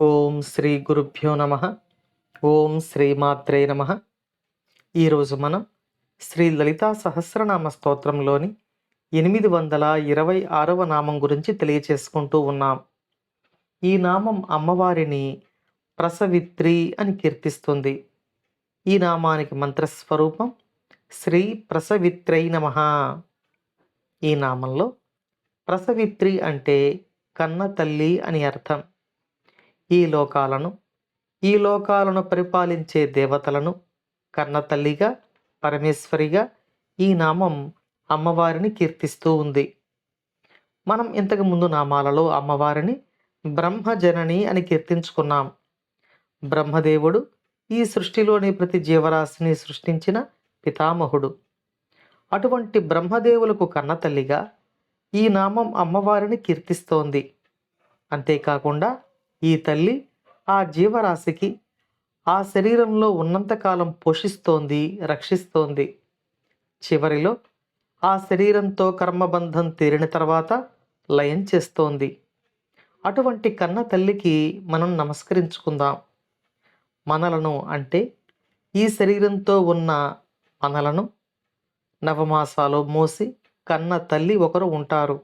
ఓం శ్రీ గురుభ్యో నమ. ఓం శ్రీమాత్రే నమ. ఈరోజు మనం శ్రీ లలితా సహస్రనామ స్తోత్రంలోని 826వ నామం గురించి తెలియచేసుకుంటూ ఉన్నాం. ఈ నామం అమ్మవారిని ప్రసవిత్రి అని కీర్తిస్తుంది. ఈ నామానికి మంత్రస్వరూపం శ్రీ ప్రసవిత్రై నమః. ఈ నామంలో ప్రసవిత్రి అంటే కన్న తల్లి అని అర్థం. ఈ లోకాలను పరిపాలించే దేవతలను కన్న తల్లిగా, పరమేశ్వరిగా ఈ నామం అమ్మవారిని కీర్తిస్తూ ఉంది. మనం ఇంతకు ముందు నామాలలో అమ్మవారిని బ్రహ్మజనని అని కీర్తించుకున్నాం. బ్రహ్మదేవుడు ఈ సృష్టిలోని ప్రతి జీవరాశిని సృష్టించిన పితామహుడు. అటువంటి బ్రహ్మదేవులకు కన్న తల్లిగా ఈ నామం అమ్మవారిని కీర్తిస్తోంది. అంతేకాకుండా ఈ తల్లి ఆ జీవరాశికి ఆ శరీరంలో ఉన్నంతకాలం పోషిస్తోంది, రక్షిస్తోంది. చివరిలో ఆ శరీరంతో కర్మబంధం తీరిన తర్వాత లయం చేస్తోంది. అటువంటి కన్న తల్లికి మనం నమస్కరించుకుందాం. మనలను అంటే ఈ శరీరంతో ఉన్న మనలను నవమాసాలు మోసి కన్న తల్లి ఒకరు ఉంటారు.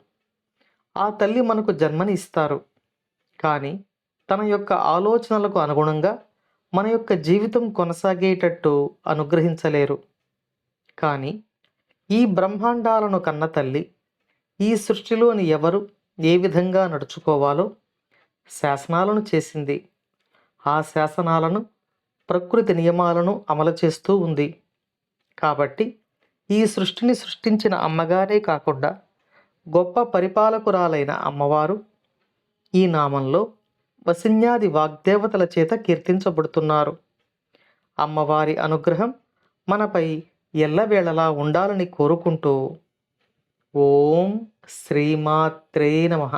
ఆ తల్లి మనకు జన్మని ఇస్తారు. కానీ తన యొక్క ఆలోచనలకు అనుగుణంగా మన యొక్క జీవితం కొనసాగేటట్టు అనుగ్రహించలేరు. కానీ ఈ బ్రహ్మాండాలను కన్న తల్లి ఈ సృష్టిలోని ఎవరు ఏ విధంగా నడుచుకోవాలో శాసనాలను చేసింది. ఆ శాసనాలను, ప్రకృతి నియమాలను అమలు చేస్తూ ఉంది. కాబట్టి ఈ సృష్టిని సృష్టించిన అమ్మగారే కాకుండా గొప్ప పరిపాలకురాలైన అమ్మవారు ఈ నామంలో వసిన్యాది వాగ్దేవతల చేత కీర్తించబడుతున్నారు. అమ్మవారి అనుగ్రహం మనపై ఎల్లవేళలా ఉండాలని కోరుకుంటూ ఓం శ్రీమాత్రే నమః.